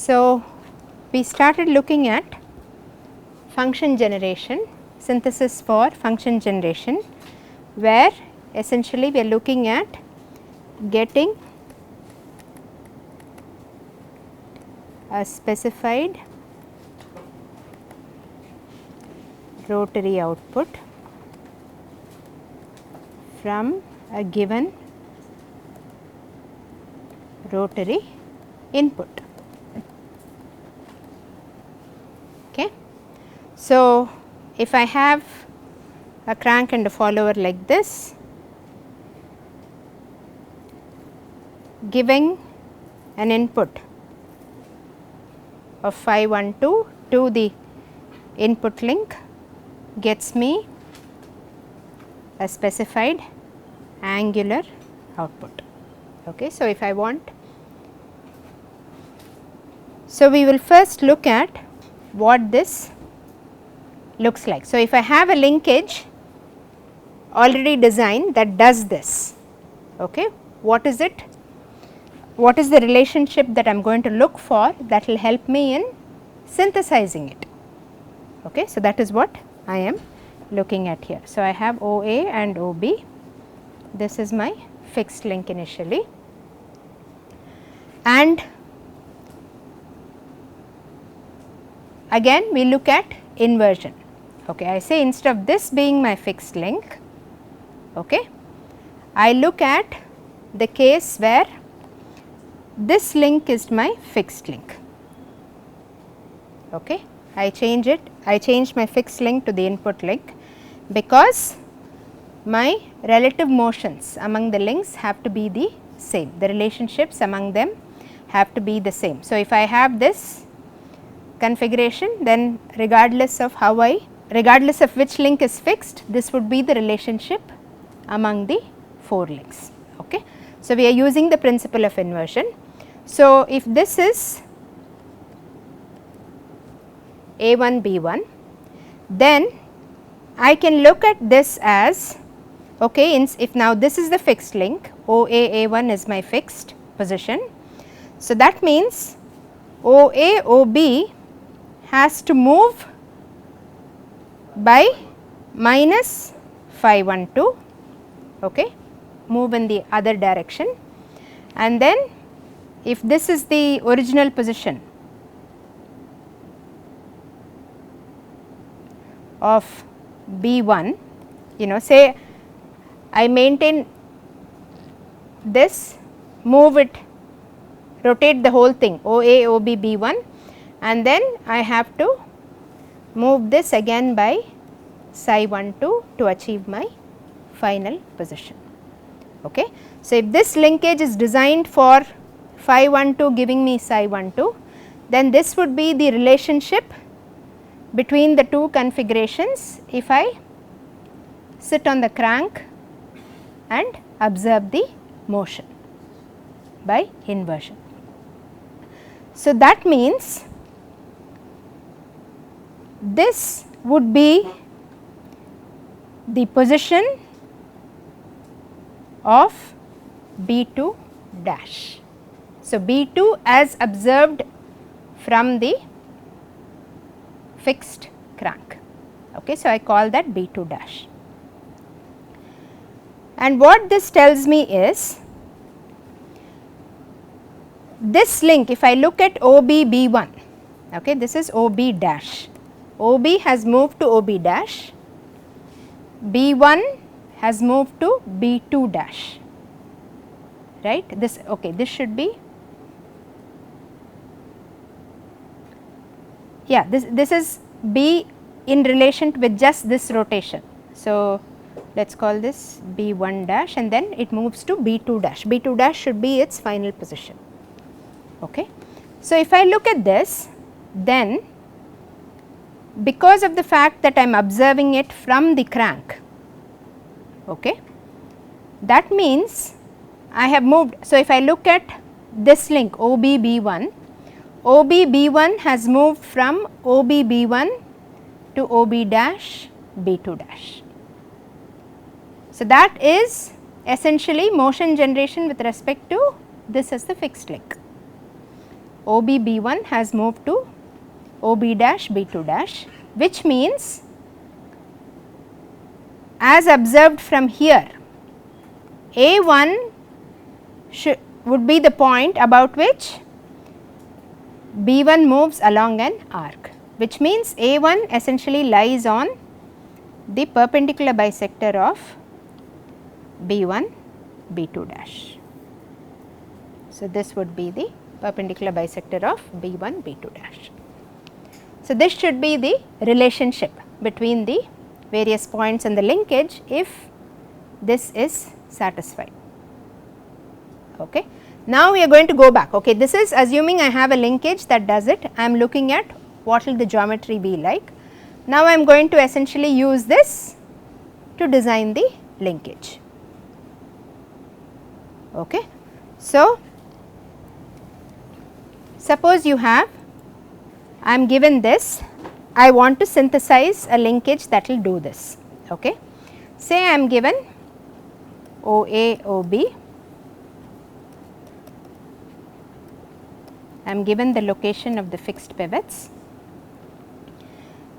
So, we started looking at function generation, synthesis for function generation, where essentially we are looking at getting a specified rotary output from a given rotary input. Okay. So, if I have a crank and a follower like this, giving an input of phi 1 2 to the input link gets me a specified angular output. Okay. So, if I want, so we will first look at what this looks like. So, if I have a linkage already designed that does this, okay, what is it? What is the relationship that I am going to look for that will help me in synthesizing it? Okay. So, that is what I am looking at here. So, I have OA and OB, this is my fixed link initially, and again we look at inversion. Okay. I say instead of this being my fixed link, okay, I look at the case where this link is my fixed link. Okay. I change it, I change my fixed link to the input link because my relative motions among the links have to be the same, the relationships among them have to be the same. So, if I have this configuration, then regardless of regardless of which link is fixed, this would be the relationship among the 4 links. Okay. So, we are using the principle of inversion. So, if this is A1 B1, then I can look at this as, okay, if now this is the fixed link, OA A1 is my fixed position. So, that means OA OB has to move by minus phi 1 2, okay, move in the other direction, and then if this is the original position of B1, you know, say I maintain this, move it, rotate the whole thing OA OB B1, and then I have to move this again by psi 1 2 to achieve my final position. Okay. So, if this linkage is designed for phi 1 2 giving me psi 1 2, then this would be the relationship between the two configurations if I sit on the crank and observe the motion by inversion. So, that means this would be the position of B2 dash. So, B2 as observed from the fixed crank. Okay. So, I call that B2 dash. And what this tells me is this link, if I look at OB B1, okay, this is OB dash, OB has moved to OB dash, B1 has moved to B2 dash, right. This, okay, this should be, yeah, this is B in relation with just this rotation. So, let us call this B1 dash and then it moves to B2 dash, B2 dash should be its final position. Okay. So, if I look at this, then because of the fact that I am observing it from the crank, okay, that means I have moved. So, if I look at this link OB B1, OB B1 has moved from OB B1 to OB dash B2 dash. So, that is essentially motion generation with respect to this as the fixed link. OB B1 has moved to OB dash B2 dash, which means as observed from here, A1 would be the point about which B1 moves along an arc, which means A1 essentially lies on the perpendicular bisector of B1 B2 dash. So, this would be the perpendicular bisector of B1 B2 dash. So, this should be the relationship between the various points in the linkage if this is satisfied. Okay. Now, we are going to go back. Okay. This is assuming I have a linkage that does it. I am looking at what will the geometry be like. Now, I am going to essentially use this to design the linkage. Okay. So, suppose you have, I am given this, I want to synthesize a linkage that will do this. Okay. Say I am given OA, OB, I am given the location of the fixed pivots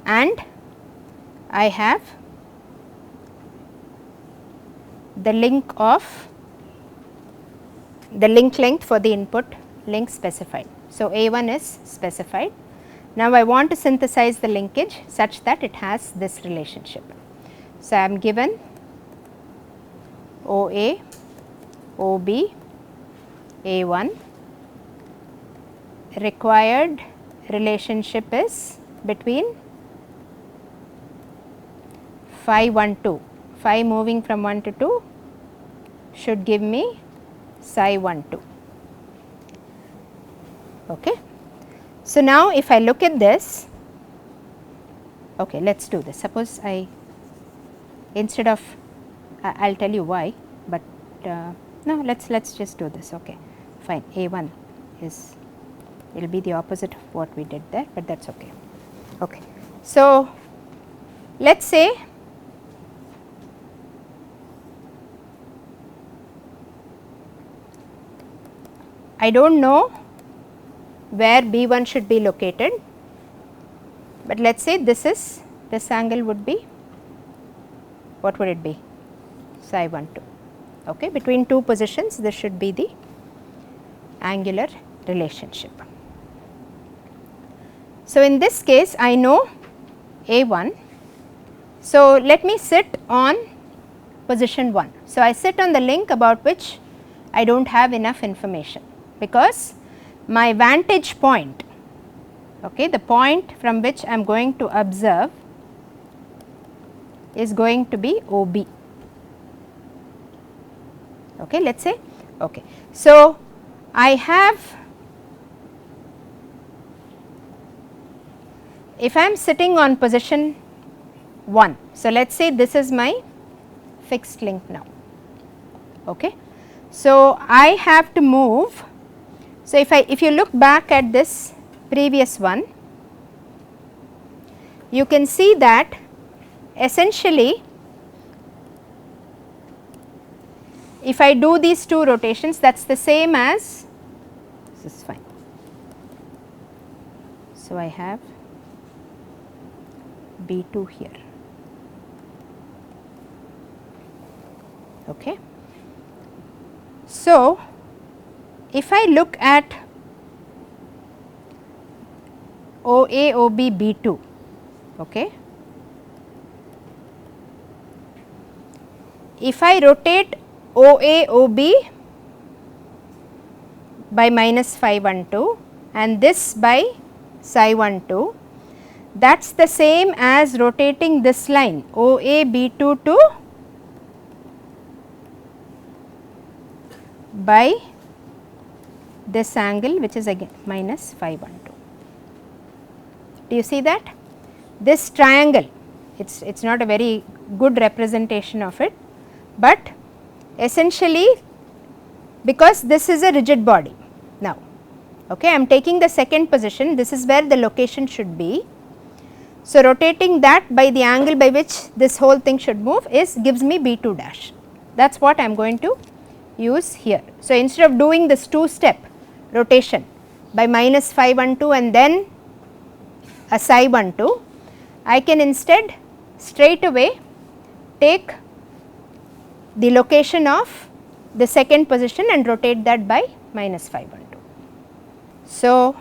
and I have the link of the link length for the input link specified. So, A1 is specified. Now, I want to synthesize the linkage such that it has this relationship. So, I am given OA, OB, A1, required relationship is between phi 1 2, phi moving from 1 to 2 should give me psi 1 2. Okay. So, now if I look at this, okay, let us do this. Suppose I, instead of, I will tell you why, but no, let us just do this. Okay, fine. A1 is, it will be the opposite of what we did there, but that is okay. Okay. So, let us say I do not know where B1 should be located, but let us say this angle would be, what would it be? Psi 1 2. Okay. Between two positions, this should be the angular relationship. So, in this case I know A1. So, let me sit on position 1. So, I sit on the link about which I do not have enough information, because my vantage point, okay, the point from which I am going to observe is going to be OB. Okay, let us say. Okay. So, I have, if I am sitting on position 1, so let us say this is my fixed link now. Okay. So, I have to move. So, if you look back at this previous one, you can see that essentially if I do these two rotations, that is the same as, this is fine. So, I have B2 here. Okay. So, if I look at OA, OB, B2, okay, if I rotate OA, OB by minus phi 1 2 and this by psi 1 2, that is the same as rotating this line OA, B2 to by this angle, which is again minus phi 1 2. Do you see that? This triangle, it is not a very good representation of it, but essentially because this is a rigid body now. Okay, I am taking the second position, this is where the location should be. So, rotating that by the angle by which this whole thing should move is gives me B2 dash. That is what I am going to use here. So, instead of doing this two step rotation by minus phi 1 2 and then a psi 1 2, I can instead straight away take the location of the second position and rotate that by minus phi 1 2. So,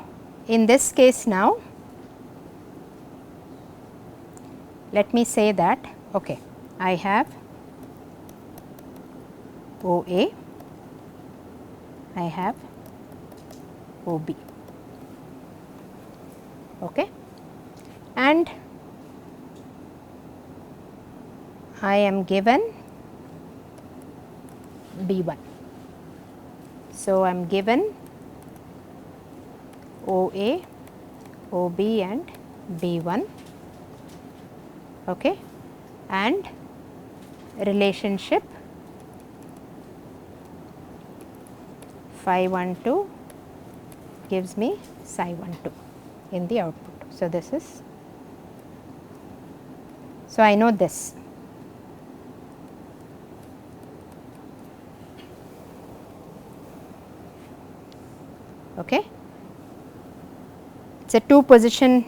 in this case now, let me say that okay, I have OA, I have OB, okay, and I am given B1. So, I am given OA, OB and B1, okay, and relationship phi 1 2 gives me psi 1 2 in the output. So, this is, so I know this. Okay. It is a 2 position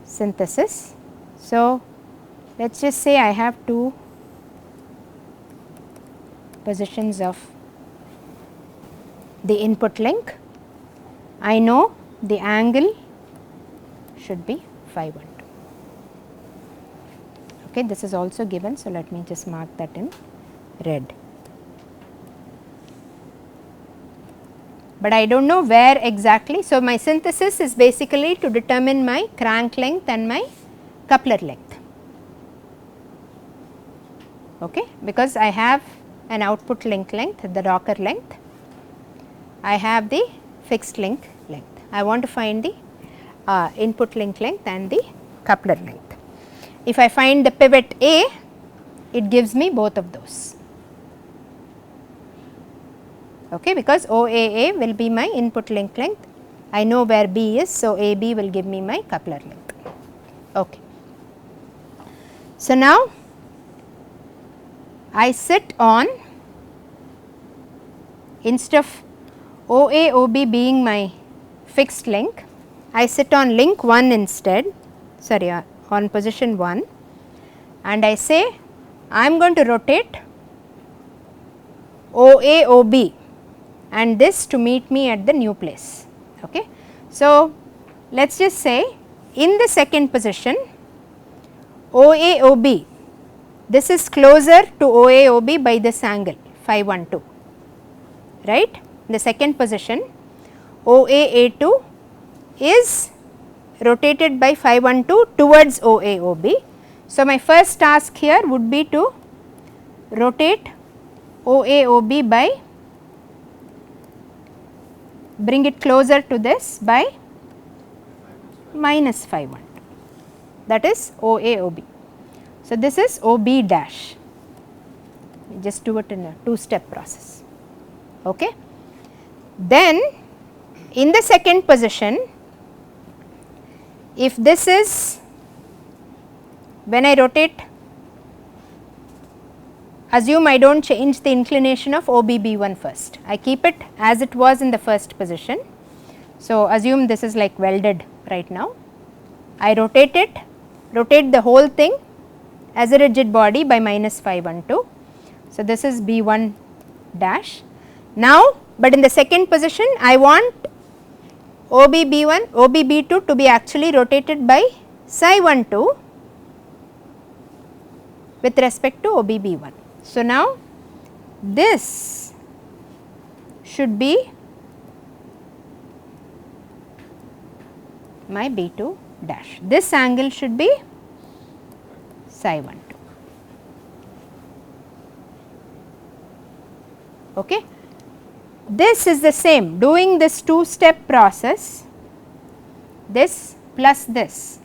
synthesis. So, let us just say I have 2 positions of the input link. I know the angle should be phi 1 2. Okay, this is also given. So, let me just mark that in red. But I do not know where exactly. So, my synthesis is basically to determine my crank length and my coupler length, okay, because I have an output link length, the rocker length, I have the fixed link length. I want to find the input link length and the coupler length. If I find the pivot A, it gives me both of those. Okay, because OAA will be my input link length, I know where B is, so AB will give me my coupler length. Okay. So, now I sit on, instead of OA OB being my fixed link, I sit on link 1 instead, sorry, on position 1, and I say I am going to rotate OA OB and this to meet me at the new place. Okay. So, let us just say in the second position OA OB, this is closer to OA OB by this angle phi 1 2, right. In the second position OA A2 is rotated by phi 1 2 towards OA OB. So, my first task here would be to rotate OA OB by, bring it closer to this by minus phi 1 2, that is OA OB. So, this is OB dash, just do it in a 2-step process. Okay. Then in the second position, if this is, when I rotate, assume I do not change the inclination of OBB1 first, I keep it as it was in the first position. So, assume this is like welded right now, I rotate it, rotate the whole thing as a rigid body by minus phi 1 2. So, this is B1 dash. Now, but in the second position I want OBB1, OBB2 to be actually rotated by psi 1 2 with respect to OBB1. So, now this should be my B2 dash, this angle should be psi 1 2. Okay. This is the same, doing this 2-step process, this plus this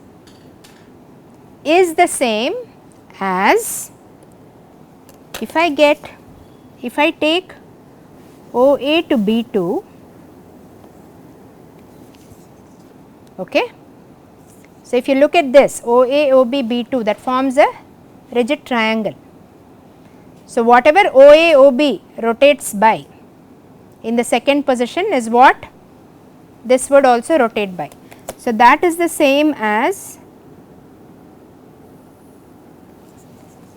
is the same as if I take OA to B2, okay. So, if you look at this OA OB B2, that forms a rigid triangle. So, whatever OA OB rotates by, in the second position is what this would also rotate by. So, that is the same as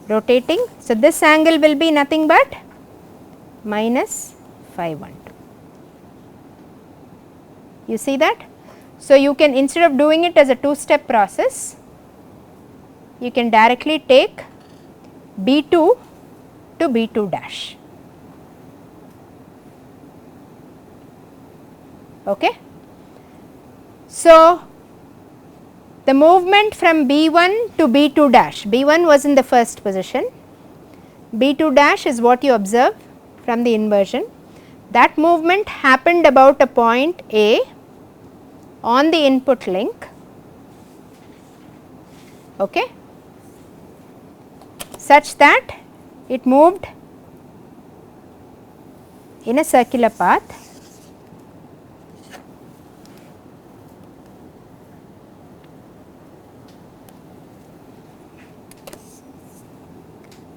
rotating. So, this angle will be nothing but minus phi 1 2. You see that? So, you can, instead of doing it as a two-step process, you can directly take B2 to B2 dash. Okay. So, the movement from B1 to B2 dash, B1 was in the first position, B2 dash is what you observe from the inversion. That movement happened about a point A on the input link, okay, such that it moved in a circular path.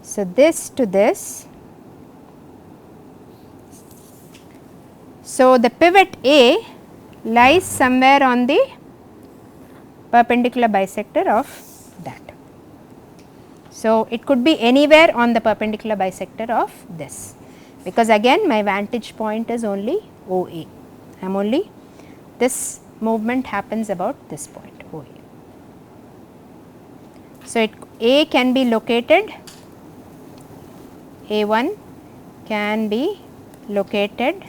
So, this to this. So, the pivot A lies somewhere on the perpendicular bisector of that. So, it could be anywhere on the perpendicular bisector of this, because again my vantage point is only OA. I am only, this movement happens about this point OA. So, A can be located, A1 can be located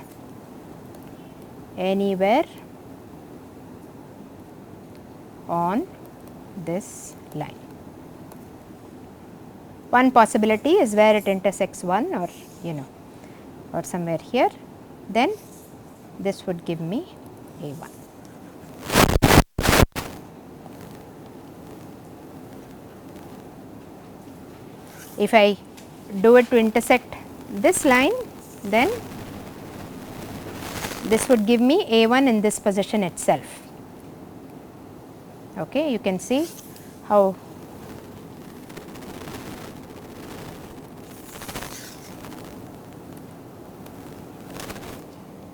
anywhere on this line. One possibility is where it intersects 1 or or somewhere here, then this would give me A1. If I do it to intersect this line, then this would give me A1 in this position itself. Okay, you can see how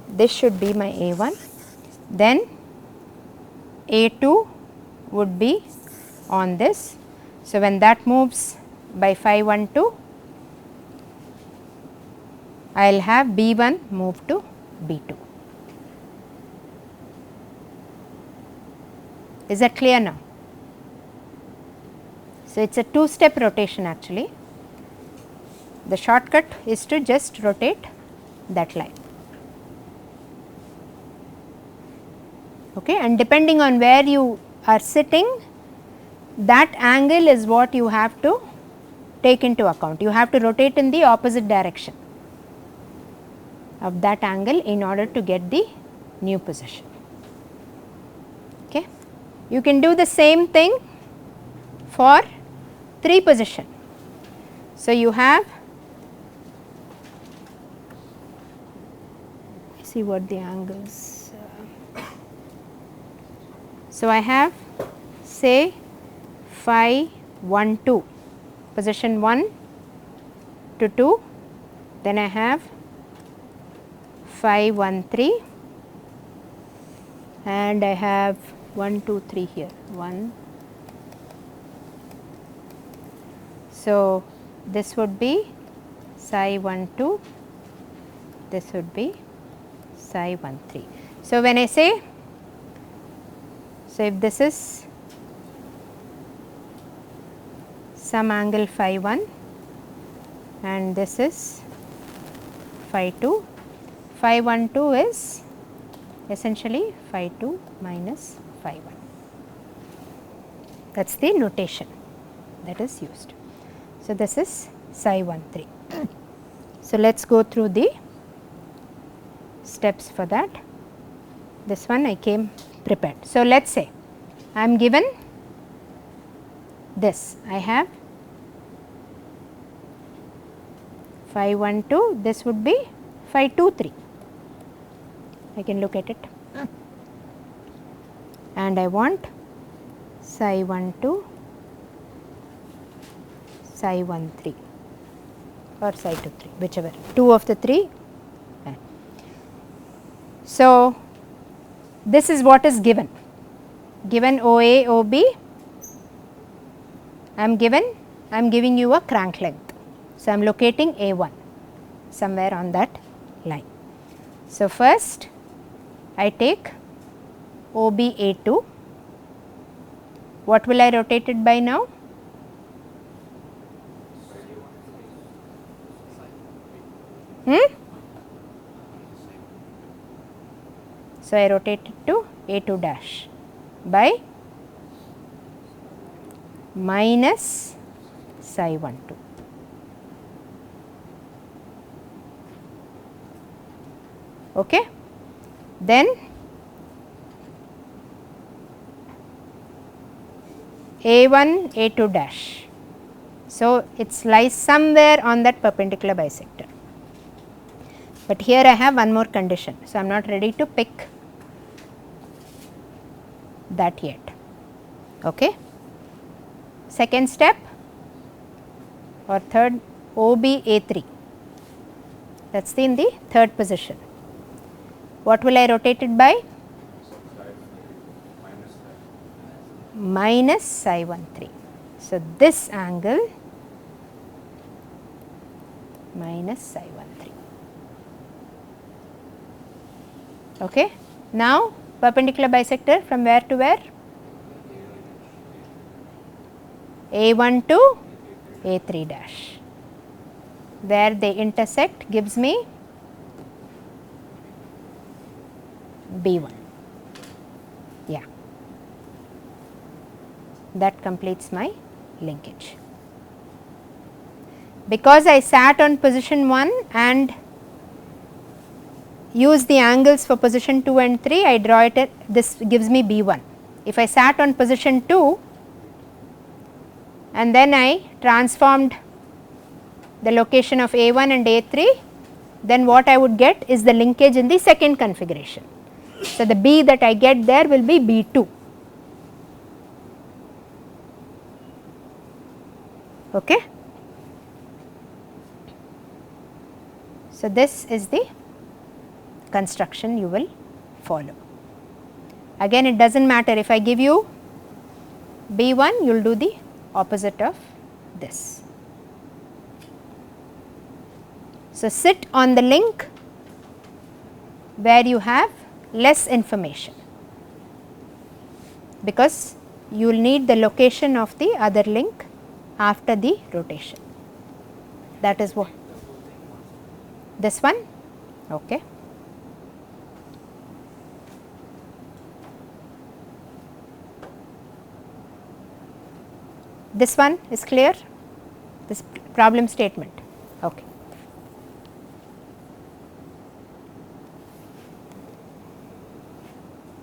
this should be my A1, then A2 would be on this. So, when that moves by phi 1 2, I will have B1 move to B2. Is that clear now? So, it is a two-step rotation actually. The shortcut is to just rotate that line. Okay, and depending on where you are sitting, that angle is what you have to take into account. You have to rotate in the opposite direction of that angle in order to get the new position. Okay. You can do the same thing for 3 position. So, you have, see what the angles. So, I have say phi 1 2, position 1 to 2, then I have phi 1 3, and I have 1 2 3 here 1. So, this would be psi 1 2, this would be psi 1 3. So, when I say, so if this is some angle phi 1 and this is phi 2, phi 1 2 is essentially phi 2 minus phi 1. That is the notation that is used. So, this is psi 1 3. So, let us go through the steps for that. This one I came prepared. So, let us say I am given this, I have phi 1 2, this would be phi 2 3, I can look at it, and I want psi 1 2, psi 1 3 or psi 2 3, whichever, 2 of the 3. So, this is what is given OA, OB, I am giving you a crank length. So, I am locating A1 somewhere on that line. So, first I take OB A2, what will I rotate it by now? So, I rotate it to A2 dash by minus psi 1 2. Okay. Then A1 A2 dash. So, it lies somewhere on that perpendicular bisector. But here I have one more condition. So, I am not ready to pick that yet. Okay. Second step or third, OB A3, that is in the third position. What will I rotate it by? Minus psi 1 3. So, this angle minus psi 1 3. Okay. Now, perpendicular bisector from where to where? A1 to A3 dash. Where they intersect gives me B1. Yeah. That completes my linkage. Because I sat on position 1 and use the angles for position 2 and 3, I draw it at, this gives me B1. If I sat on position 2 and then I transformed the location of A1 and A3, then what I would get is the linkage in the second configuration. So, the B that I get there will be B2. Okay. So, this is the construction you will follow. Again, it does not matter if I give you B1, you will do the opposite of this. So, sit on the link where you have less information, because you will need the location of the other link after the rotation. That is what this one. Okay. This one is clear, this problem statement. Okay.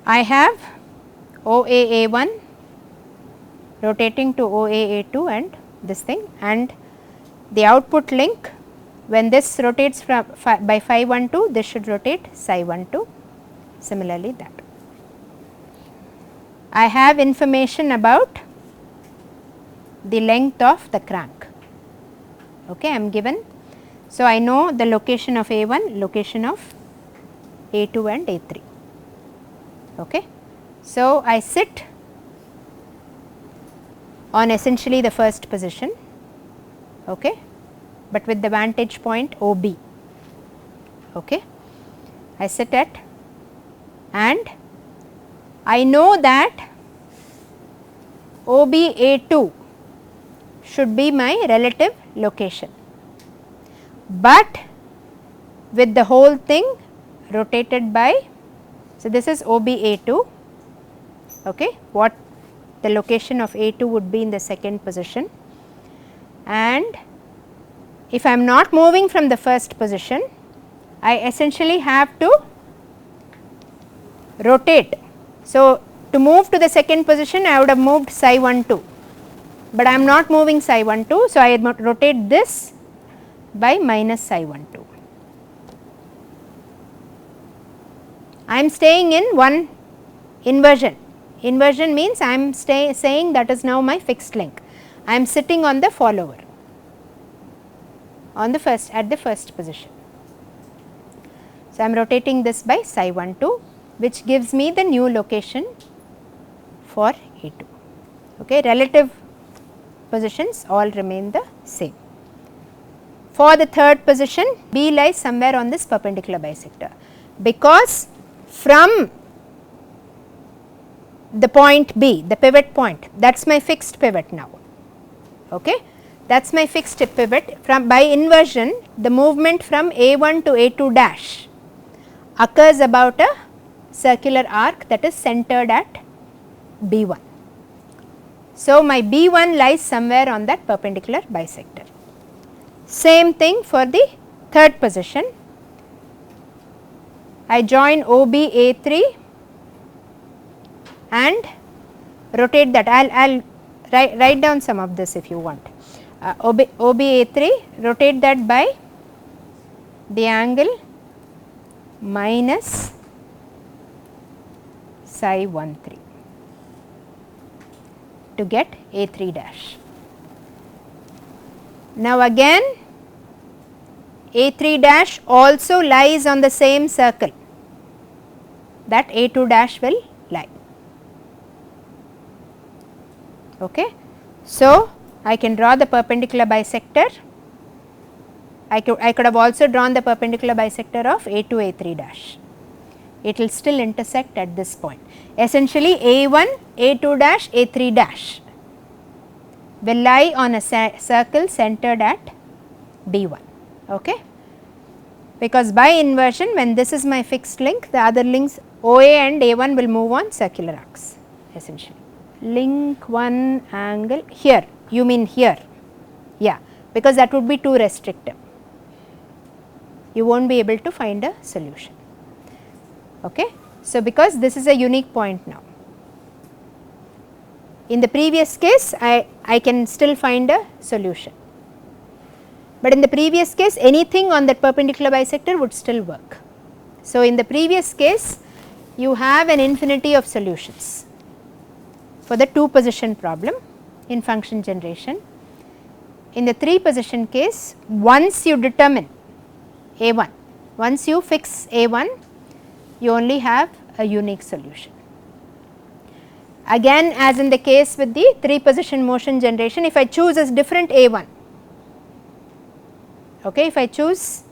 I have OAA1 rotating to OAA2 and this thing, and the output link, when this rotates from by phi 1 2, this should rotate psi 1 2, similarly that. I have information about the length of the crank. Okay, I am given. So, I know the location of A1, location of A2 and A3. Okay. So, I sit on essentially the first position, okay, but with the vantage point OB. Okay. I sit at, and I know that OB-A2 should be my relative location, but with the whole thing rotated by, so this is OB-A2, okay, what the location of A2 would be in the second position, and if I am not moving from the first position, I essentially have to rotate. So, to move to the second position, I would have moved psi 1 2, but I am not moving psi 1 2. So, I rotate this by minus psi 1 2. I am staying in one inversion. Inversion means I am saying that is now my fixed link. I am sitting on the follower on the first, at the first position. So, I am rotating this by psi 1 2, which gives me the new location for A 2. Okay. Relative positions all remain the same. For the third position, B lies somewhere on this perpendicular bisector, because from the point B, the pivot point, that is my fixed pivot now. Okay. That is my fixed pivot. From by inversion, the movement from A1 to A2 dash occurs about a circular arc that is centered at B1. So, my B1 lies somewhere on that perpendicular bisector. Same thing for the third position. I join OB A3 and rotate that. I'll write down some of this if you want. OB A3, rotate that by the angle minus psi 1 3 to get A3 dash. Now again A3 dash also lies on the same circle that A2 dash will lie. Okay. So, I can draw the perpendicular bisector. I could have also drawn the perpendicular bisector of A2 A3 dash. It will still intersect at this point. Essentially A1 A2 dash A3 dash will lie on a circle centered at B1. Okay. Because by inversion, when this is my fixed link, the other links OA and A1 will move on circular arcs essentially. Link 1 angle here, you mean here, yeah, because that would be too restrictive. You will not be able to find a solution. Okay. So, because this is a unique point now. In the previous case, I can still find a solution, but in the previous case anything on that perpendicular bisector would still work. So, in the previous case you have an infinity of solutions for the 2 position problem in function generation. In the 3 position case, once you determine A1, once you fix A1, you only have a unique solution. Again, as in the case with the 3 position motion generation, if I choose a different A1, okay, if I choose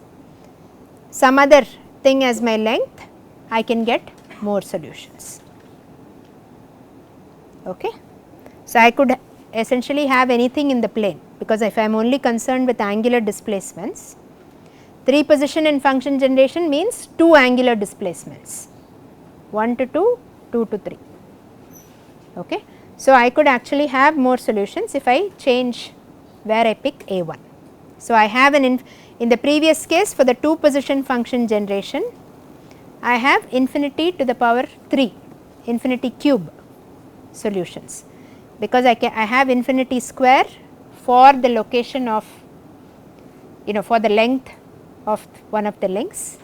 some other thing as my length, I can get more solutions. Okay. So, I could essentially have anything in the plane, because if I am only concerned with angular displacements, 3 position in function generation means 2 angular displacements, 1 to 2, 2 to 3. Okay. So, I could actually have more solutions if I change where I pick A1. So, I have in the previous case for the 2 position function generation, I have infinity to the power 3, infinity cube solutions, because I have infinity square for the location of, for the length of one of the links.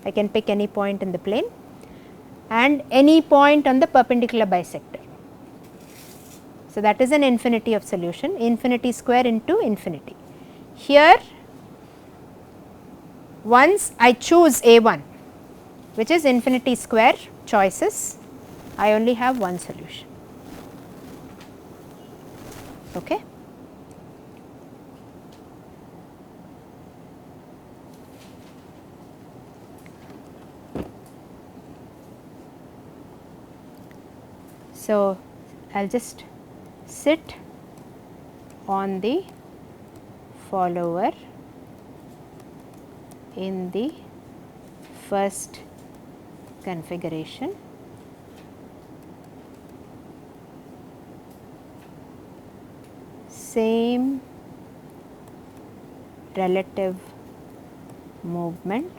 I can pick any point in the plane and any point on the perpendicular bisector. So, that is an infinity of solution, infinity square into infinity. Here once I choose A1, which is infinity square choices, I only have one solution. Okay. So, I will just sit on the follower in the first configuration, same relative movement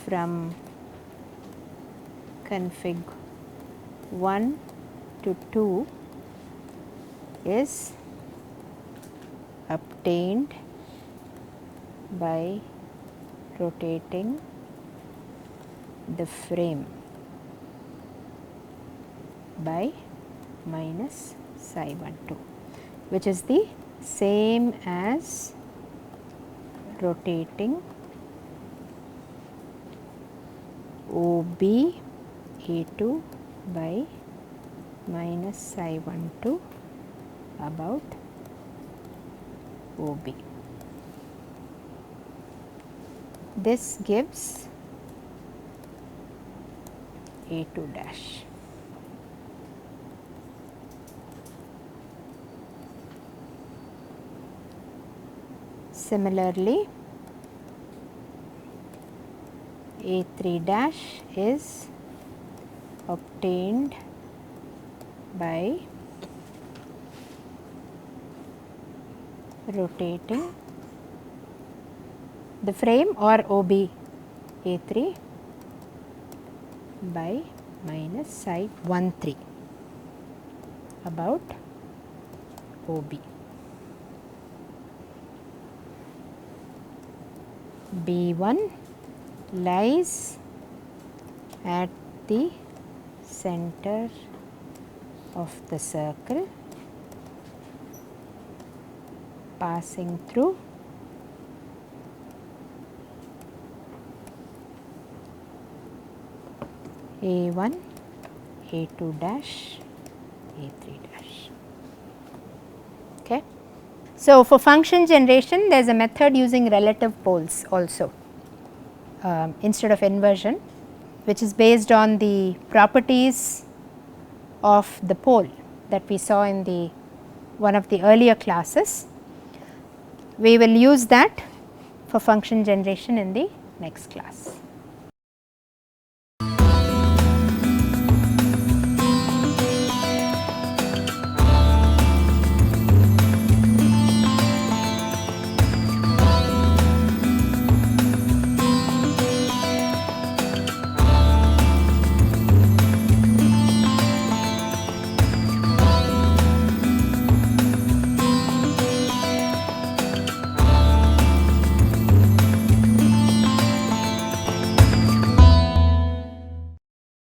from config 1 to 2 is obtained by rotating the frame by minus psi 1 2, which is the same as rotating OB A2 by minus psi 1 2 about OB. This gives A2 dash. Similarly, A3 dash is obtained by rotating the frame or OB A3 by minus psi 1 3 about OB. B1 lies at the center of the circle, passing through A1, A2 dash, A3 dash. Okay. So, for function generation there is a method using relative poles also instead of inversion, which is based on the properties of the pole that we saw in the one of the earlier classes. We will use that for function generation in the next class.